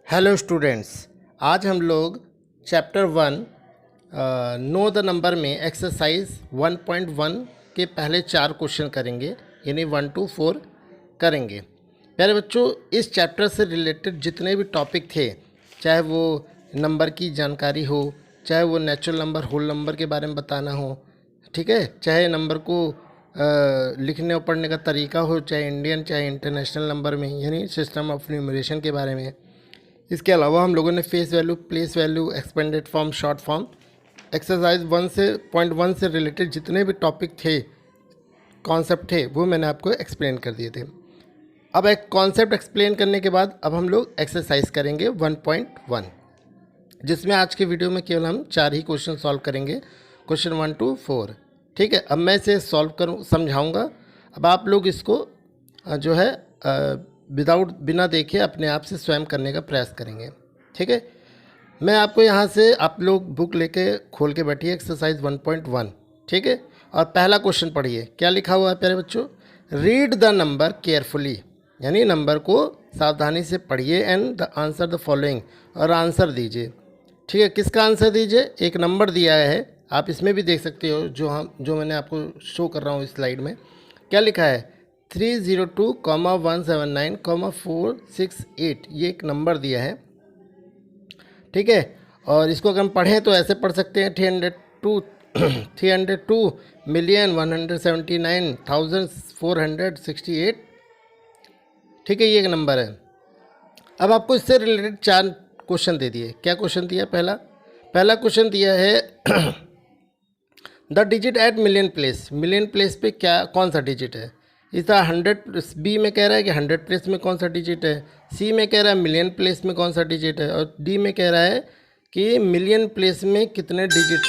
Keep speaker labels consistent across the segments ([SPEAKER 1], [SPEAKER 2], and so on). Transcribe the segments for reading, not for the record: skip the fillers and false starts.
[SPEAKER 1] Hello students, आज हम लोग चैप्टर 1 नो द नंबर में एक्सरसाइज 1.1 के पहले 4 क्वेश्चन करेंगे, यानी 1 to 4 करेंगे। प्यारे बच्चों, इस चैप्टर से रिलेटेड जितने भी टॉपिक थे, चाहे वो नंबर की जानकारी हो, चाहे वो नेचुरल नंबर होल नंबर के बारे में बताना हो, ठीक है, चाहे नंबर को लिखने और पढ़ने का तरीका हो, चाहे इंडियन चाहे इंटरनेशनल नंबर में, यानी सिस्टम ऑफ न्यूमरेशन के बारे में। इसके अलावा हम लोगों ने face value, place value, expanded form, short form, exercise 1 से रिलेटेड जितने भी टॉपिक थे, कॉन्सेप्ट थे, वो मैंने आपको एक्सप्लेन कर दिए थे। अब एक कॉन्सेप्ट एक्सप्लेन करने के बाद अब हम लोग एक्सरसाइज करेंगे 1.1, जिसमें आज के वीडियो में केवल हम 4 ही क्वेश्चन सॉल्व करेंगे, क्वेश्चन 1 to 4। ठीक है, अब मैं इसे सॉल्व करूँ, समझाऊँगा। अब आप लोग इसको जो है बिना देखे अपने आप से स्वयं करने का प्रयास करेंगे। ठीक है, मैं आपको यहाँ से, आप लोग बुक लेके खोल के बैठिए, एक्सरसाइज 1.1। ठीक है, और पहला क्वेश्चन पढ़िए, क्या लिखा हुआ है प्यारे बच्चों। रीड द नंबर केयरफुली, यानी नंबर को सावधानी से पढ़िए, and the answer the following, और आंसर दीजिए। ठीक है, किसका आंसर दीजिए। एक नंबर दिया है, आप इसमें भी देख सकते हो, जो मैंने आपको शो कर रहा हूँ इस स्लाइड में। क्या लिखा है, 302,179,468, ये एक नंबर दिया है। ठीक है, और इसको अगर हम पढ़ें तो ऐसे पढ़ सकते हैं, 302,179,468। ठीक है, ये एक नंबर है। अब आपको इससे रिलेटेड 4 क्वेश्चन दे दिए। क्या क्वेश्चन दिया, पहला क्वेश्चन दिया है the digit at million place पे क्या, कौन सा डिजिट है। इस तरह 100, बी में कह रहा है कि 100 प्लेस में कौन सा डिजिट है, सी में कह रहा है मिलियन प्लेस में कौन सा डिजिट है, और डी में कह रहा है कि मिलियन प्लेस में कितने डिजिट,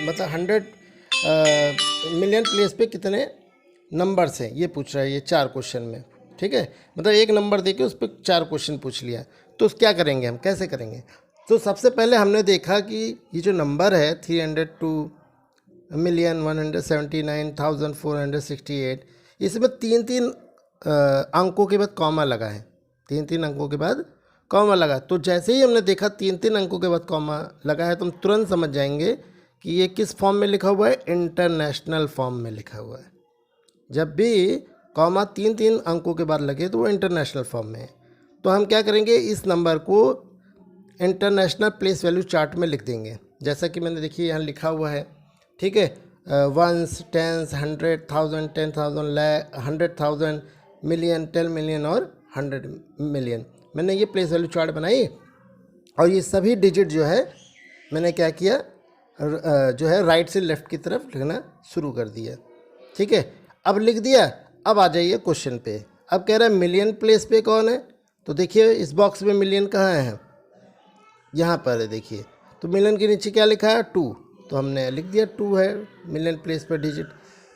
[SPEAKER 1] मतलब 100 मिलियन प्लेस पे कितने नंबर्स हैं, ये पूछ रहा है ये 4 क्वेश्चन में। ठीक है, मतलब एक नंबर देके उस पर 4 क्वेश्चन पूछ लिया। तो क्या करेंगे हम, कैसे करेंगे। तो सबसे पहले हमने देखा कि ये जो नंबर है 302,179,468, इसमें 3 अंकों के बाद कॉमा लगा है, 3 अंकों के बाद कॉमा लगा। तो जैसे ही हमने देखा 3 अंकों के बाद कॉमा लगा है, तो हम तुरंत समझ जाएंगे कि ये किस फॉर्म में लिखा हुआ है, इंटरनेशनल फॉर्म में लिखा हुआ है। जब भी कॉमा 3 अंकों के बाद लगे तो वो इंटरनेशनल फॉर्म में है। तो हम क्या करेंगे, इस नंबर को इंटरनेशनल प्लेस वैल्यू चार्ट में लिख देंगे, जैसा कि मैंने देखिए यहाँ लिखा हुआ है। ठीक है, 1s, 10s, 100,000, 10,000, lakh, 100,000, million, 10 million और 100 मिलियन। मैंने ये प्लेस वैल्यू चार्ट बनाई, और ये सभी डिजिट जो है मैंने क्या किया, जो है राइट से लेफ़्ट की तरफ लिखना शुरू कर दिया। ठीक है, अब लिख दिया। अब आ जाइए क्वेश्चन पे। अब कह रहा है मिलियन प्लेस पे कौन है, तो देखिए इस बॉक्स में मिलियन कहाँ है, यहाँ पर है, देखिए। तो मिलियन के नीचे क्या लिखा है, 2, तो हमने लिख दिया 2 है मिलियन प्लेस पर डिजिट।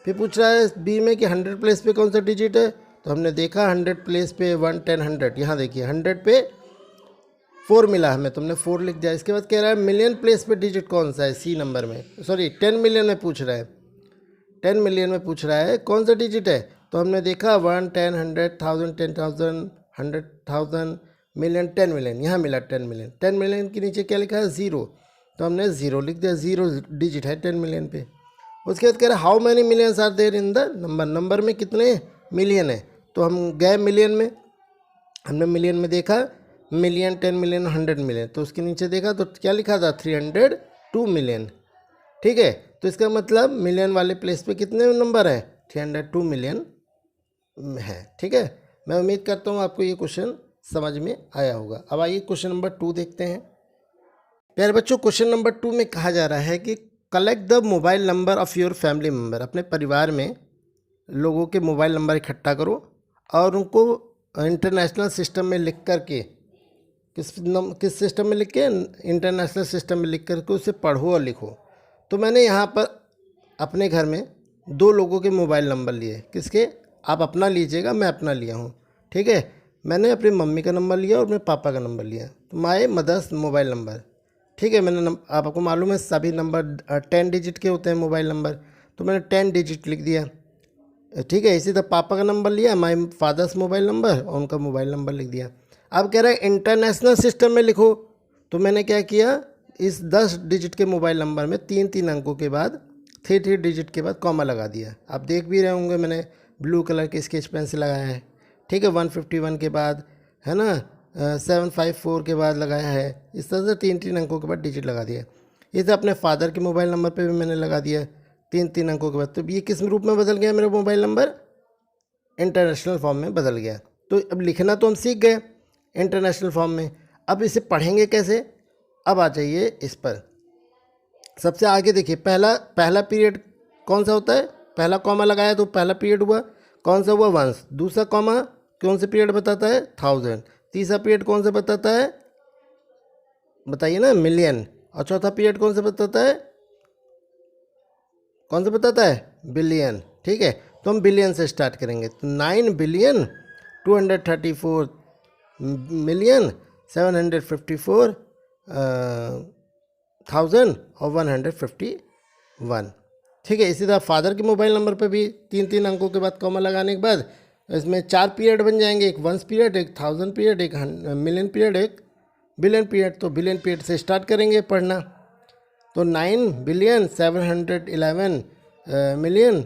[SPEAKER 1] फिर पूछ रहा है बी में कि 100 प्लेस पे कौन सा डिजिट है, तो हमने देखा 100 प्लेस पे 1, 10, 100, यहाँ देखिए 100 पे 4 मिला हमें, तो हमने 4 लिख दिया। इसके बाद कह रहा है मिलियन प्लेस पे डिजिट कौन सा है, सी नंबर में, सॉरी 10 मिलियन में पूछ रहा है, 10 मिलियन में पूछ रहा है कौन सा डिजिट है। तो हमने देखा 1, 10, 100,000, 10,000, 100,000, मिलियन, 10 मिलियन, यहाँ मिला 10 मिलियन। 10 मिलियन के नीचे क्या लिखा है, 0, तो हमने 0 लिख दिया, 0 डिजिट है 10 मिलियन पे। उसके बाद कह रहा है how many millions are there in the number में कितने मिलियन है। तो हम गए मिलियन में, हमने मिलियन में देखा मिलियन, 10 मिलियन, 100 मिलियन, तो उसके नीचे देखा तो क्या लिखा था, 302 मिलियन। ठीक है, तो इसका मतलब मिलियन वाले प्लेस पे कितने नंबर है, 302 मिलियन है। ठीक है, मैं उम्मीद करता हूँ आपको ये क्वेश्चन समझ में आया होगा। अब आइए क्वेश्चन नंबर 2 देखते हैं। प्यारे बच्चों, क्वेश्चन नंबर 2 में कहा जा रहा है कि collect the mobile number of your family member, अपने परिवार में लोगों के मोबाइल नंबर इकट्ठा करो और उनको इंटरनेशनल सिस्टम में लिख करके, किस सिस्टम में लिख के, इंटरनेशनल सिस्टम में लिख करके उसे पढ़ो और लिखो। तो मैंने यहाँ पर अपने घर में 2 लोगों के मोबाइल नंबर लिए, किसके, आप अपना लीजिएगा, मैं अपना लिया हूँ। ठीक है, मैंने अपनी मम्मी का नंबर लिया और अपने पापा का नंबर लिया, तो माय मदर्स मोबाइल नंबर। ठीक है, मैंने आपको मालूम है सभी नंबर 10 डिजिट के होते हैं मोबाइल नंबर, तो मैंने 10 डिजिट लिख दिया। ठीक है, इसी तरह पापा का नंबर लिया, माय फादर्स मोबाइल नंबर, और उनका मोबाइल नंबर लिख दिया। अब कह रहा है इंटरनेशनल सिस्टम में लिखो, तो मैंने क्या किया, इस 10 डिजिट के मोबाइल नंबर में 3 अंकों के बाद 3 डिजिट के बाद कॉमा लगा दिया। आप देख भी रहे होंगे मैंने ब्लू कलर के स्केच पेन से लगाया है, ठीक है। 151 के बाद है ना 754 के बाद लगाया है। इस तरह से 3 अंकों के बाद डिजिट लगा दिया। इसे अपने फादर के मोबाइल नंबर पे भी मैंने लगा दिया 3 अंकों के बाद। तो ये किस रूप में बदल गया मेरा मोबाइल नंबर? इंटरनेशनल फॉर्म में बदल गया। तो अब लिखना तो हम सीख गए इंटरनेशनल फॉर्म में, अब इसे पढ़ेंगे कैसे? अब आ जाइए इस पर। सबसे आगे देखिए, पहला पीरियड कौन सा होता है? पहला कॉमा लगाया तो पहला पीरियड हुआ, कौन सा हुआ? वंस। दूसरा कॉमा कौन से पीरियड बताता है? 1000। तीसरा पीरियड कौन सा बताता है? बताइए ना, मिलियन। और चौथा पीरियड कौन सा बताता है? कौन सा बताता है? बिलियन। ठीक है, तो हम बिलियन से स्टार्ट करेंगे। तो 9 बिलियन 234 मिलियन 754 1000 और 151। ठीक है, इसी तरह फादर के मोबाइल नंबर पे भी 3 अंकों के बाद कॉमा लगाने के बाद इसमें 4 पीरियड बन जाएंगे, एक वंस पीरियड, एक 1000 पीरियड, एक मिलियन पीरियड, एक बिलियन पीरियड। तो बिलियन पीरियड से स्टार्ट करेंगे पढ़ना। तो 9 बिलियन 711 मिलियन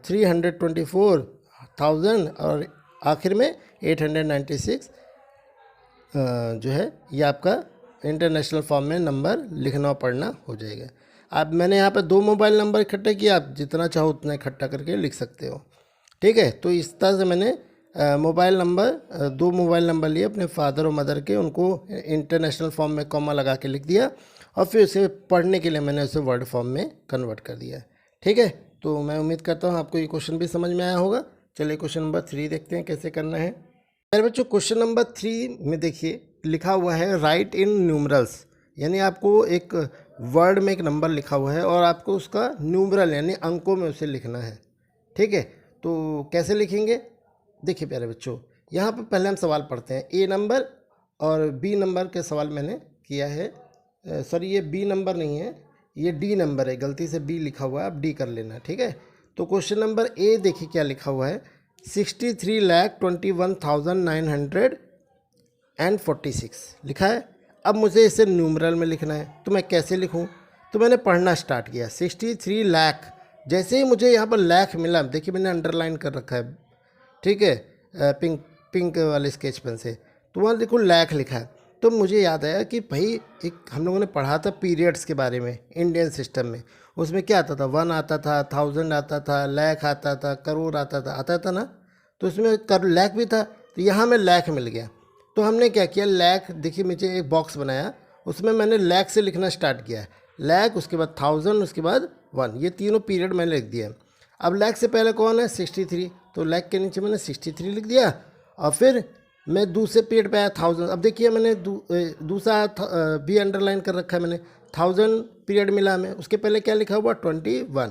[SPEAKER 1] 324,000 और आखिर में 896 जो है ये आपका इंटरनेशनल फॉर्म में नंबर लिखना पढ़ना हो जाएगा। अब मैंने यहाँ पर 2 मोबाइल नंबर इकट्ठे किए, आप जितना चाहो उतना इकट्ठा करके लिख सकते हो। ठीक है, तो इस तरह से मैंने मोबाइल नंबर 2 मोबाइल नंबर लिए अपने फादर और मदर के, उनको इंटरनेशनल फॉर्म में कॉमा लगा के लिख दिया और फिर उसे पढ़ने के लिए मैंने उसे वर्ड फॉर्म में कन्वर्ट कर दिया। ठीक है, तो मैं उम्मीद करता हूँ आपको ये क्वेश्चन भी समझ में आया होगा। चलिए क्वेश्चन नंबर 3 देखते हैं कैसे करना है। मेरे बच्चों, क्वेश्चन नंबर 3 में देखिए लिखा हुआ है राइट इन न्यूमरल्स, यानी आपको एक वर्ड में एक नंबर लिखा हुआ है और आपको उसका न्यूमरल यानी अंकों में उसे लिखना है। ठीक है, तो कैसे लिखेंगे? देखिए प्यारे बच्चों, यहाँ पर पहले हम सवाल पढ़ते हैं। ए नंबर और बी नंबर के सवाल मैंने किया है। सॉरी, ये बी नंबर नहीं है, ये डी नंबर है, गलती से बी लिखा हुआ है, आप डी कर लेना। ठीक है, तो क्वेश्चन नंबर ए देखिए क्या लिखा हुआ है, 63,21,946 लिखा है। अब मुझे इसे न्यूमरल में लिखना है, तो मैं कैसे लिखूं? तो मैंने पढ़ना स्टार्ट किया 63 लाख। जैसे ही मुझे यहाँ पर लाख मिला, देखिए मैंने अंडरलाइन कर रखा है, ठीक है, पिंक वाले स्केच पेन से, तो वहाँ देखो लाख लिखा है। तो मुझे याद आया कि भाई एक हम लोगों ने पढ़ा था पीरियड्स के बारे में इंडियन सिस्टम में, उसमें क्या आता था? 1 आता था, 1000 आता था, लाख आता था, करोड़ आता था ना। तो उसमें लाख भी था, तो यहाँ में लाख मिल गया। तो हमने क्या किया, लाख, देखिए मुझे एक बॉक्स बनाया, उसमें मैंने लाख से लिखना स्टार्ट किया। लाख, उसके बाद 1000, उसके बाद 1, ये तीनों पीरियड मैंने लिख दिया। अब लाख से पहले कौन है? 63, तो लाख के नीचे मैंने 63 लिख दिया और फिर मैं दूसरे पीरियड पे आया 1000। अब देखिए मैंने दूसरा भी अंडरलाइन कर रखा है मैंने, 1000 पीरियड मिला हमें, उसके पहले क्या लिखा हुआ? 21,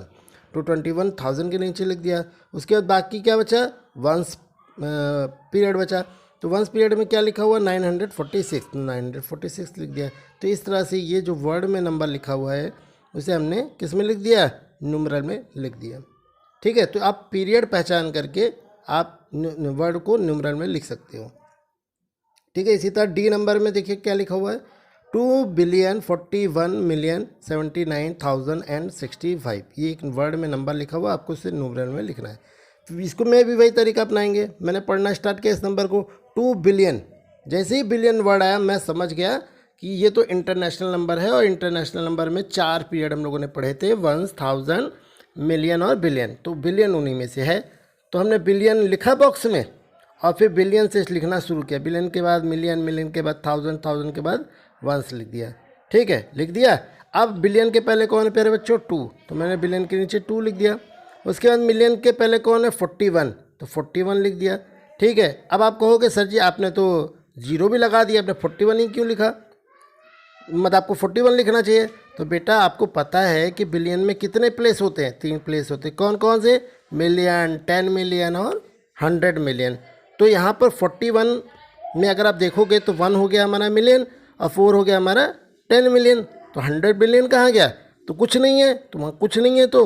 [SPEAKER 1] तो 21,000 के नीचे लिख दिया। उसके बाद बाकी क्या बचा? वंस पीरियड बचा, तो वंस पीरियड में क्या लिखा हुआ? 946, तो 946 लिख दिया। तो इस तरह से ये जो वर्ड में नंबर लिखा हुआ है उसे हमने किस में लिख दिया? न्यूमरल में लिख दिया। ठीक है, तो आप पीरियड पहचान करके आप वर्ड को न्यूमरल में लिख सकते हो। ठीक है, इसी तरह डी नंबर में देखिए क्या लिखा हुआ है, 2,41,79,065। ये एक वर्ड में नंबर लिखा हुआ, आपको इसे न्यूमरल में लिखना है। इसको मैं भी वही तरीका अपनाएंगे। मैंने पढ़ना स्टार्ट किया इस नंबर को, 2 बिलियन। जैसे ही बिलियन वर्ड आया मैं समझ गया कि ये तो इंटरनेशनल नंबर है, और इंटरनेशनल नंबर में 4 पीरियड हम लोगों ने पढ़े थे, 1, 1000, मिलियन और बिलियन। तो बिलियन उन्हीं में से है, तो हमने बिलियन लिखा बॉक्स में और फिर बिलियन से लिखना शुरू किया। बिलियन के बाद मिलियन, मिलियन के बाद 1000, 1000 के बाद वंस लिख दिया। ठीक है, लिख दिया। अब बिलियन के पहले कौन है प्यारे बच्चों? 2, तो मैंने बिलियन के नीचे 2 लिख दिया। उसके बाद मिलियन के पहले कौन है? 41, तो 41 लिख दिया। ठीक है, अब आप कहोगे सर जी आपने तो 0 भी लगा दिया, आपने 41 ही क्यों लिखा? मतलब आपको 41 लिखना चाहिए। तो बेटा आपको पता है कि बिलियन में कितने प्लेस होते हैं? 3 प्लेस होते हैं। कौन कौन से? मिलियन, 10 मिलियन और 100 मिलियन। तो यहाँ पर 41 में अगर आप देखोगे तो 1 हो गया हमारा मिलियन और 4 हो गया हमारा 10 मिलियन। तो 100 बिलियन कहाँ गया? तो कुछ नहीं है, तो वहाँ कुछ नहीं है, तो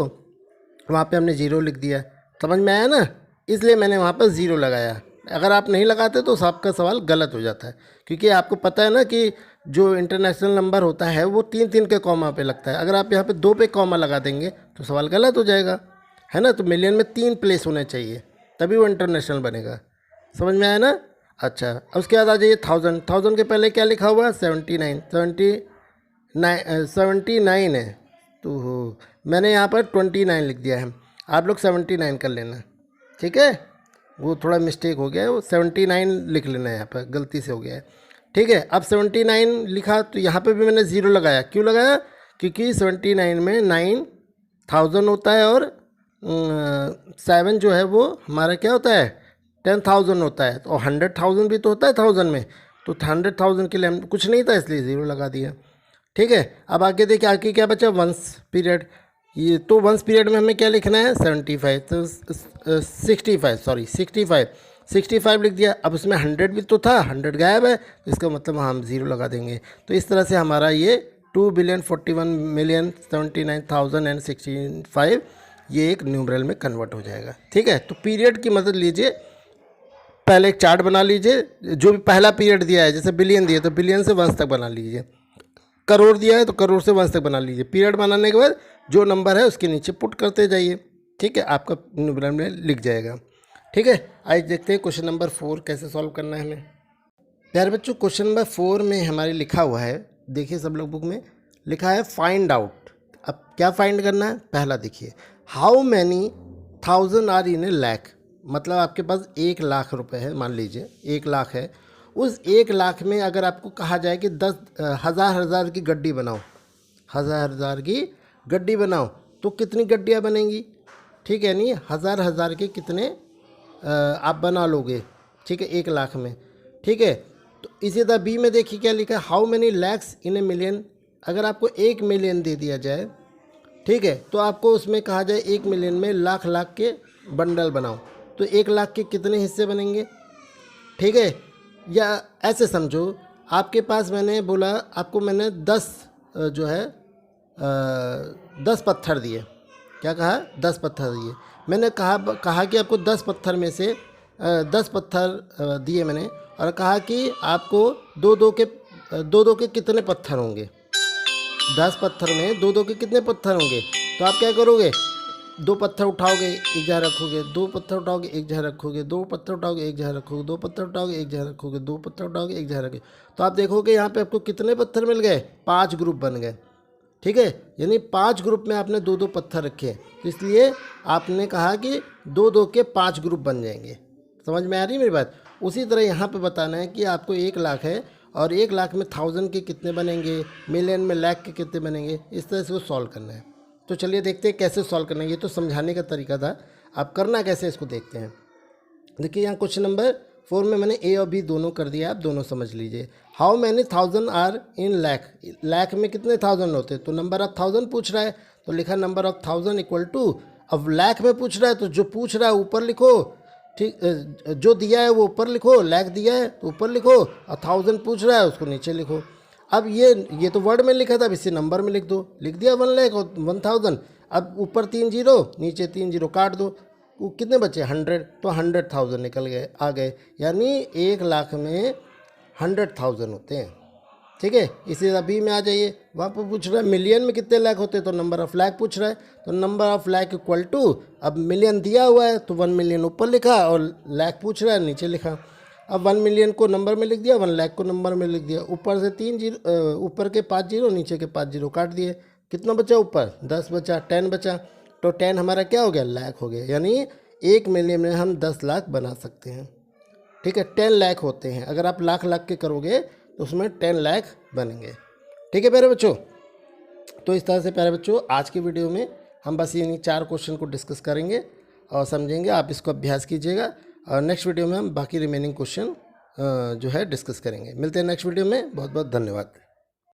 [SPEAKER 1] वहाँ पे हमने 0 लिख दिया। समझ में आया ना? इसलिए मैंने वहाँ पर 0 लगाया। अगर आप नहीं लगाते तो आपका सवाल गलत हो जाता है, क्योंकि आपको पता है ना कि जो इंटरनेशनल नंबर होता है वो 3 3 के कॉमा पे लगता है। अगर आप यहाँ पे 2 पे कॉमा लगा देंगे तो सवाल गलत हो जाएगा, है ना। तो मिलियन में 3 प्लेस होने चाहिए, तभी वो इंटरनेशनल बनेगा। समझ में आया ना। अच्छा, अब उसके बाद आ जाइए 1000। 1000 के पहले क्या लिखा हुआ है? 79 है, तो मैंने यहाँ पर 29 लिख दिया है। आप लोग 79 कर लेना, ठीक है। वो थोड़ा मिस्टेक हो गया है, वो 79 लिख लेना है, यहाँ पर गलती से हो गया है, ठीक है। अब 79 लिखा तो यहाँ पे भी मैंने ज़ीरो लगाया। क्यों लगाया? क्योंकि 79 में 9000 होता है और 7 जो है वो हमारा क्या होता है? 10,000 होता है। तो 100,000 भी तो होता है 1000 में, तो 100,000 के लिए हम कुछ नहीं था इसलिए ज़ीरो लगा दिया, ठीक है। अब आगे देखिए, आगे क्या बचा? Ones period. ये तो वंस पीरियड में हमें क्या लिखना है? 75, तो 65 लिख दिया। अब उसमें 100 भी तो था, 100 गायब है, तो इसका मतलब हम ज़ीरो लगा देंगे। तो इस तरह से हमारा ये 2,41,079,065 ये एक न्यूमरल में कन्वर्ट हो जाएगा, ठीक है। तो पीरियड की मदद लीजिए, पहले एक चार्ट बना लीजिए। जो भी पहला पीरियड दिया है, जैसे बिलियन दिया तो बिलियन से वंश तक बना लीजिए, करोड़ दिया है तो करोड़ से वंश तक बना लीजिए। पीरियड बनाने के बाद जो नंबर है उसके नीचे पुट करते जाइए, ठीक है, आपका न्यूमरल में लिख जाएगा, ठीक है। आज देखते हैं क्वेश्चन नंबर 4 कैसे सॉल्व करना है हमें। प्यारे बच्चों, क्वेश्चन नंबर 4 में हमारे लिखा हुआ है, देखिए सब लोग बुक में लिखा है फाइंड आउट। अब क्या फाइंड करना है? पहला देखिए, हाउ मैनी 1000 आर इन ए लैख। मतलब आपके पास 1,00,000 रुपए है, मान लीजिए 1,00,000 है। उस 1,00,000 में अगर आपको कहा जाए कि 10,000 की गड्डी बनाओ, 1000 की गड्डी बनाओ, तो कितनी गड्डियाँ बनेंगी? ठीक है, नहीं 1000 के कितने आप बना लोगे, ठीक है, 1,00,000 में, ठीक है। तो इसी तरह बी में देखिए क्या लिखा है, how many lakhs in a million. अगर आपको 1 मिलियन दे दिया जाए, ठीक है, तो आपको उसमें कहा जाए 1 मिलियन में लाख लाख के बंडल बनाओ, तो 1,00,000 के कितने हिस्से बनेंगे, ठीक है। या ऐसे समझो, आपके पास मैंने बोला, आपको मैंने 10 जो है 10 पत्थर दिए। क्या कहा? 10 पत्थर दिए। मैंने कहा कि आपको 10 पत्थर में से 10 पत्थर दिए मैंने, और कहा कि आपको दो दो के कितने पत्थर होंगे। 10 पत्थर में दो के कितने पत्थर होंगे? तो आप क्या करोगे? 2 पत्थर उठाओगे, एक जगह रखोगे, 2 पत्थर उठाओगे, एक जगह रखोगे, 2 पत्थर उठाओगे, एक जगह रखोगे, 2 पत्थर उठाओगे, एक जगह रखोगे, 2 पत्थर उठाओगे, एक जगह रखोगे। तो आप देखोगे यहाँ पे आपको कितने पत्थर मिल गए? 5 ग्रुप बन गए, ठीक है। यानी 5 ग्रुप में आपने 2 पत्थर रखे, तो इसलिए आपने कहा कि 2 के 5 ग्रुप बन जाएंगे। समझ में आ रही है मेरी बात? उसी तरह यहाँ पे बताना है कि आपको 1,00,000 है और 1,00,000 में 1000 के कितने बनेंगे, मिलियन में लाख के कितने बनेंगे, इस तरह से वो सॉल्व करना है। तो चलिए देखते हैं कैसे सॉल्व करना है। ये तो समझाने का तरीका था, आप करना कैसे इसको देखते हैं। देखिए यहाँ क्वेश्चन नंबर 4 में मैंने ए और बी दोनों कर दिया, आप दोनों समझ लीजिए। How many 1000 are in lakh. Lakh में कितने 1000 होते हैं? तो नंबर ऑफ 1000 पूछ रहा है, तो लिखा नंबर ऑफ 1000 इक्वल टू, अब लैख में पूछ रहा है तो जो पूछ रहा है ऊपर लिखो, ठीक, जो दिया है वो ऊपर लिखो, लैख दिया है तो ऊपर लिखो, और 1000 पूछ रहा है उसको नीचे लिखो। अब ये तो वर्ड में लिखा था, अब इसे नंबर में लिख दो। लिख दिया 1 लाख और 1000। अब ऊपर 3 जीरो, नीचे 3 जीरो काट दो, वो कितने बचे? 100, तो 100,000 निकल गए, आ गए। यानी 1,00,000 में 100,000 होते हैं, ठीक है। इसी अभी में आ जाइए, वहाँ पर पूछ रहा है मिलियन में कितने लाख होते हैं, तो नंबर ऑफ लाख पूछ रहा है, तो number of lakh equal to, अब मिलियन दिया हुआ है तो 1 मिलियन ऊपर लिखा और लाख पूछ रहा है नीचे लिखा। अब 1 मिलियन को नंबर में लिख दिया, 1 लाख को नंबर में लिख दिया। ऊपर से 3 जीरो, ऊपर के 5 जीरो, नीचे के 5 जीरो काट दिए। कितना बचा ऊपर? 10 बचा, 10 बचा, तो 10 हमारा क्या हो गया? लाख हो गया। यानी 1 मिलियन में हम 10 लाख बना सकते हैं, ठीक है। 10 लाख होते हैं, अगर आप लाख लाख के करोगे तो उसमें 10 लाख बनेंगे, ठीक है प्यारे बच्चों। तो इस तरह से प्यारे बच्चों आज की वीडियो में हम बस इन्हीं 4 क्वेश्चन को डिस्कस करेंगे और समझेंगे। आप इसको अभ्यास कीजिएगा और नेक्स्ट वीडियो में हम बाकी रिमेनिंग क्वेश्चन जो है डिस्कस करेंगे। मिलते हैं नेक्स्ट वीडियो में। बहुत बहुत धन्यवाद।